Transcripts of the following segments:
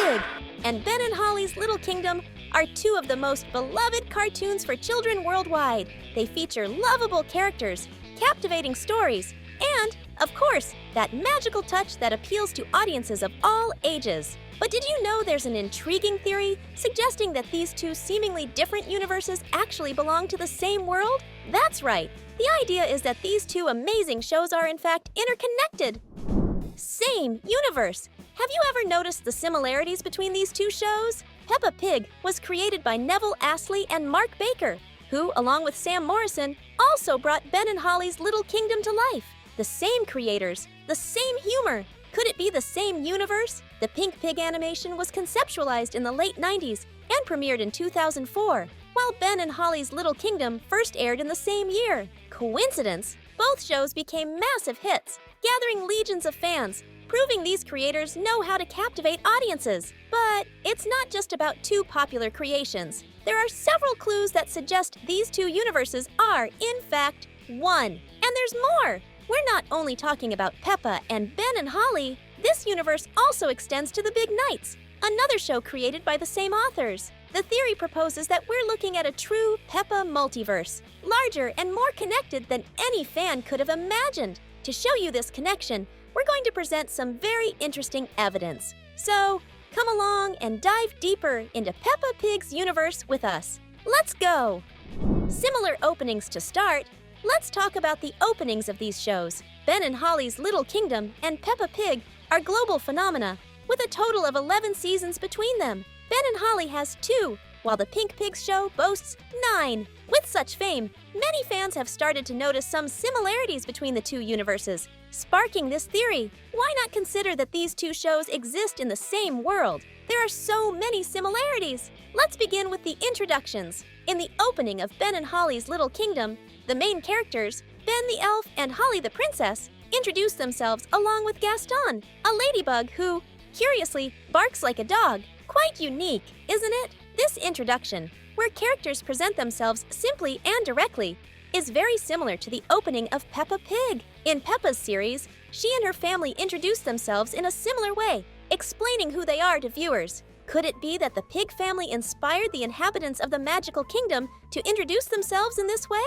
Pig and Ben and Holly's Little Kingdom are two of the most beloved cartoons for children worldwide. They feature lovable characters, captivating stories, and, of course, that magical touch that appeals to audiences of all ages. But did you know there's an intriguing theory suggesting that these two seemingly different universes actually belong to the same world? That's right. The idea is that these two amazing shows are in fact interconnected. Same universe. Have you ever noticed the similarities between these two shows? Peppa Pig was created by Neville Astley and Mark Baker, who, along with Sam Morrison, also brought Ben and Holly's Little Kingdom to life. The same creators, the same humor. Could it be the same universe? The Pink Pig animation was conceptualized in the late 90s and premiered in 2004, while Ben and Holly's Little Kingdom first aired in the same year. Coincidence? Both shows became massive hits, gathering legions of fans, proving these creators know how to captivate audiences. But it's not just about two popular creations. There are several clues that suggest these two universes are, in fact, one. And there's more! We're not only talking about Peppa and Ben and Holly. This universe also extends to the Big Nights, another show created by the same authors. The theory proposes that we're looking at a true Peppa multiverse, larger and more connected than any fan could have imagined. To show you this connection, we're going to present some very interesting evidence. So, come along and dive deeper into Peppa Pig's universe with us. Let's go! Similar openings to start. Let's talk about the openings of these shows. Ben and Holly's Little Kingdom and Peppa Pig are global phenomena, with a total of 11 seasons between them. Ben and Holly has 2, while the Pink Pigs show boasts 9. With such fame, many fans have started to notice some similarities between the two universes, sparking this theory. Why not consider that these two shows exist in the same world? There are so many similarities. Let's begin with the introductions. In the opening of Ben and Holly's Little Kingdom, the main characters, Ben the elf and Holly the princess, introduce themselves along with Gaston, a ladybug who, curiously, barks like a dog. Quite unique, isn't it? This introduction, where characters present themselves simply and directly, is very similar to the opening of Peppa Pig. In Peppa's series, she and her family introduce themselves in a similar way, explaining who they are to viewers. Could it be that the pig family inspired the inhabitants of the magical kingdom to introduce themselves in this way?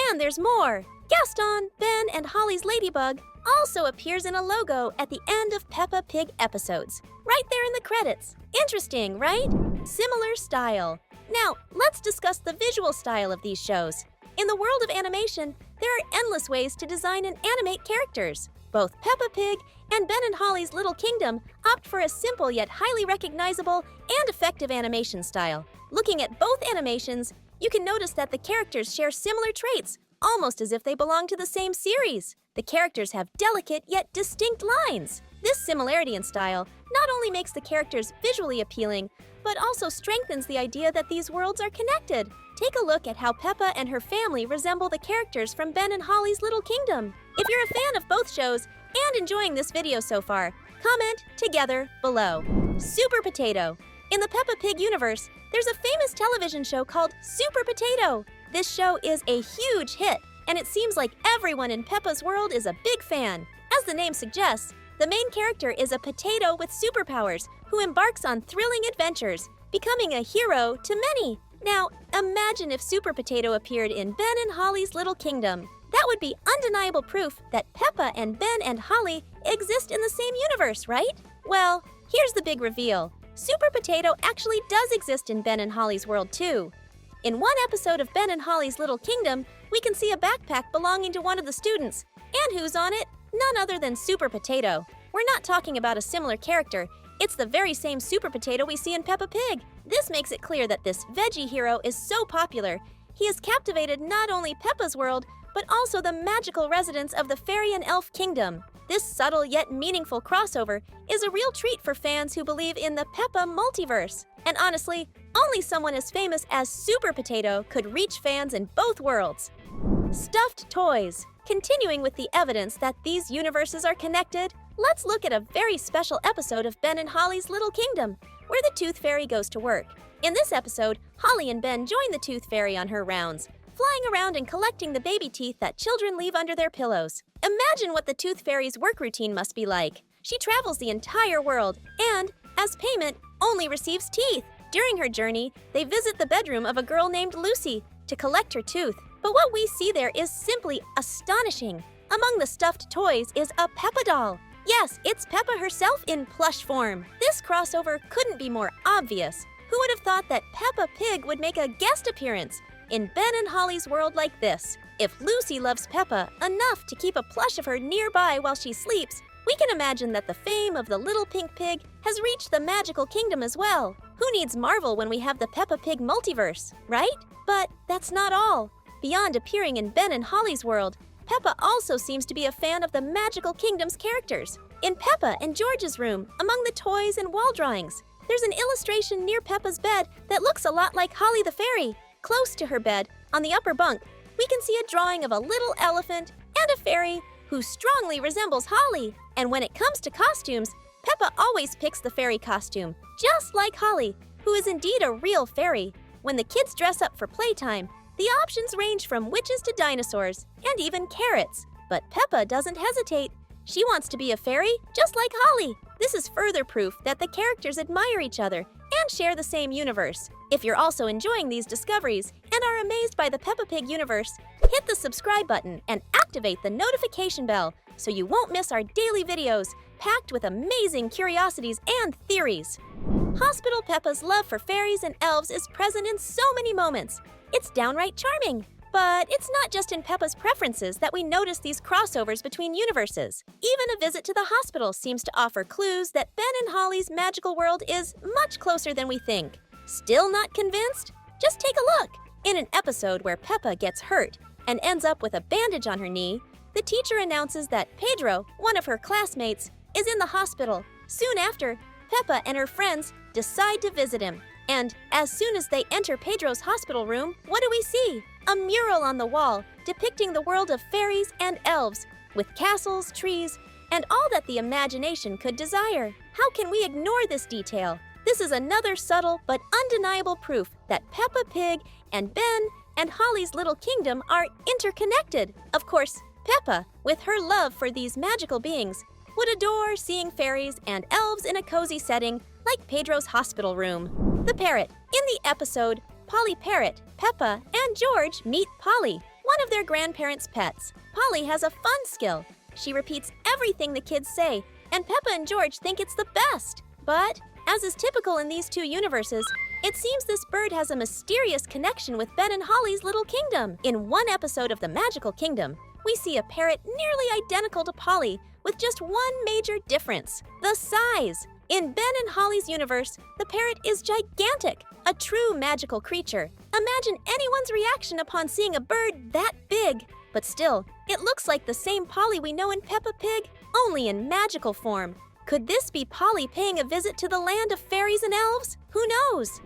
And there's more! Gaston, Ben, and Holly's ladybug also appears in a logo at the end of Peppa Pig episodes, right there in the credits. Interesting, right? Similar style. Now, let's discuss the visual style of these shows. In the world of animation, there are endless ways to design and animate characters. Both Peppa Pig and Ben and Holly's Little Kingdom opt for a simple yet highly recognizable and effective animation style. Looking at both animations, you can notice that the characters share similar traits, almost as if they belong to the same series. The characters have delicate yet distinct lines. This similarity in style not only makes the characters visually appealing, but also strengthens the idea that these worlds are connected. Take a look at how Peppa and her family resemble the characters from Ben and Holly's Little Kingdom. If you're a fan of both shows and enjoying this video so far, comment together below. Super Potato. In the Peppa Pig universe, there's a famous television show called Super Potato. This show is a huge hit, and it seems like everyone in Peppa's world is a big fan. As the name suggests, the main character is a potato with superpowers who embarks on thrilling adventures, becoming a hero to many. Now, imagine if Super Potato appeared in Ben and Holly's Little Kingdom. That would be undeniable proof that Peppa and Ben and Holly exist in the same universe, right? Well, here's the big reveal. Super Potato actually does exist in Ben and Holly's world too. In one episode of Ben and Holly's Little Kingdom, we can see a backpack belonging to one of the students. And who's on it? None other than Super Potato. We're not talking about a similar character. It's the very same Super Potato we see in Peppa Pig. This makes it clear that this veggie hero is so popular. He has captivated not only Peppa's world, but also the magical residents of the fairy and elf kingdom. This subtle yet meaningful crossover is a real treat for fans who believe in the Peppa multiverse. And honestly, only someone as famous as Super Potato could reach fans in both worlds. Stuffed toys. Continuing with the evidence that these universes are connected, let's look at a very special episode of Ben and Holly's Little Kingdom, where the Tooth Fairy goes to work. In this episode, Holly and Ben join the Tooth Fairy on her rounds, flying around and collecting the baby teeth that children leave under their pillows. Imagine what the Tooth Fairy's work routine must be like. She travels the entire world and, as payment, only receives teeth. During her journey, they visit the bedroom of a girl named Lucy to collect her tooth. But what we see there is simply astonishing. Among the stuffed toys is a Peppa doll. Yes, it's Peppa herself in plush form. This crossover couldn't be more obvious. Who would have thought that Peppa Pig would make a guest appearance in Ben and Holly's world like this? If Lucy loves Peppa enough to keep a plush of her nearby while she sleeps, we can imagine that the fame of the little pink pig has reached the magical kingdom as well. Who needs Marvel when we have the Peppa Pig multiverse, right? But that's not all. Beyond appearing in Ben and Holly's world, Peppa also seems to be a fan of the magical kingdom's characters. In Peppa and George's room, among the toys and wall drawings, there's an illustration near Peppa's bed that looks a lot like Holly the fairy. Close to her bed, on the upper bunk, we can see a drawing of a little elephant and a fairy who strongly resembles Holly. And when it comes to costumes, Peppa always picks the fairy costume, just like Holly, who is indeed a real fairy. When the kids dress up for playtime, the options range from witches to dinosaurs, and even carrots. But Peppa doesn't hesitate. She wants to be a fairy just like Holly. This is further proof that the characters admire each other and share the same universe. If you're also enjoying these discoveries and are amazed by the Peppa Pig universe, hit the subscribe button and activate the notification bell so you won't miss our daily videos packed with amazing curiosities and theories. Hospital Peppa's love for fairies and elves is present in so many moments. It's downright charming. But it's not just in Peppa's preferences that we notice these crossovers between universes. Even a visit to the hospital seems to offer clues that Ben and Holly's magical world is much closer than we think. Still not convinced? Just take a look. In an episode where Peppa gets hurt and ends up with a bandage on her knee, the teacher announces that Pedro, one of her classmates, is in the hospital. Soon after, Peppa and her friends decide to visit him. And as soon as they enter Pedro's hospital room, what do we see? A mural on the wall depicting the world of fairies and elves, with castles, trees, and all that the imagination could desire. How can we ignore this detail? This is another subtle but undeniable proof that Peppa Pig and Ben and Holly's little kingdom are interconnected. Of course, Peppa, with her love for these magical beings, would adore seeing fairies and elves in a cozy setting like Pedro's hospital room. The Parrot. In the episode, Polly Parrot, Peppa, and George meet Polly, one of their grandparents' pets. Polly has a fun skill. She repeats everything the kids say, and Peppa and George think it's the best. But, as is typical in these two universes, it seems this bird has a mysterious connection with Ben and Holly's little kingdom. In one episode of the Magical Kingdom, we see a parrot nearly identical to Polly, with just one major difference: the size. In Ben and Holly's universe, the parrot is gigantic, a true magical creature. Imagine anyone's reaction upon seeing a bird that big. But still, it looks like the same Polly we know in Peppa Pig, only in magical form. Could this be Polly paying a visit to the land of fairies and elves? Who knows?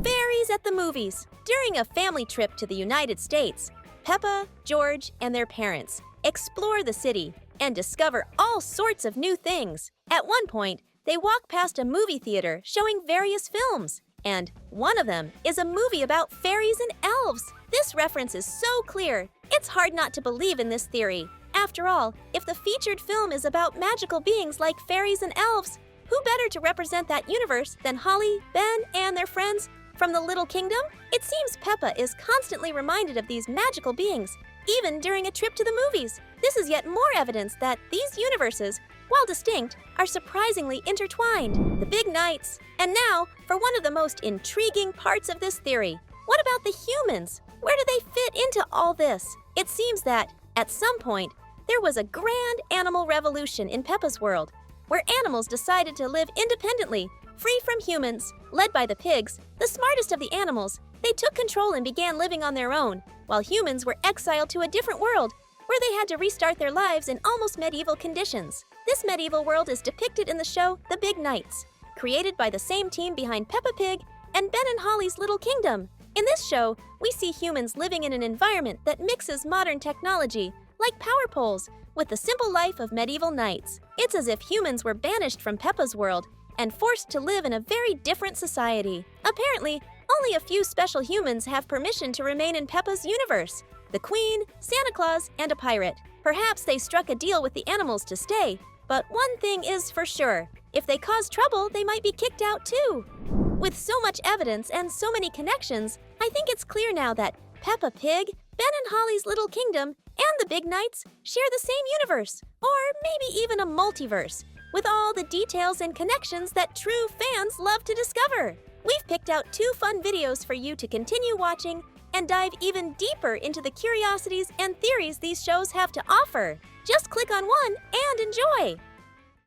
Fairies at the movies. During a family trip to the United States, Peppa, George, and their parents explore the city and discover all sorts of new things. At one point, they walk past a movie theater showing various films, and one of them is a movie about fairies and elves. This reference is so clear, it's hard not to believe in this theory. After all, if the featured film is about magical beings like fairies and elves, who better to represent that universe than Holly, Ben, and their friends from the Little Kingdom? It seems Peppa is constantly reminded of these magical beings, even during a trip to the movies. This is yet more evidence that these universes, while distinct, are surprisingly intertwined. The big nights. And now, for one of the most intriguing parts of this theory. What about the humans? Where do they fit into all this? It seems that, at some point, there was a grand animal revolution in Peppa's world, where animals decided to live independently, free from humans. Led by the pigs, the smartest of the animals, they took control and began living on their own, while humans were exiled to a different world, where they had to restart their lives in almost medieval conditions. This medieval world is depicted in the show The Big Nights, created by the same team behind Peppa Pig and Ben and Holly's Little Kingdom. In this show, we see humans living in an environment that mixes modern technology, like power poles, with the simple life of medieval knights. It's as if humans were banished from Peppa's world and forced to live in a very different society. Apparently, only a few special humans have permission to remain in Peppa's universe: the Queen, Santa Claus, and a pirate. Perhaps they struck a deal with the animals to stay, But one thing is for sure, if they cause trouble, they might be kicked out too. With so much evidence and so many connections, I think it's clear now that Peppa Pig, Ben and Holly's Little Kingdom, and the Big Knights share the same universe, or maybe even a multiverse, with all the details and connections that true fans love to discover. We've picked out 2 fun videos for you to continue watching and dive even deeper into the curiosities and theories these shows have to offer. Just click on one and enjoy!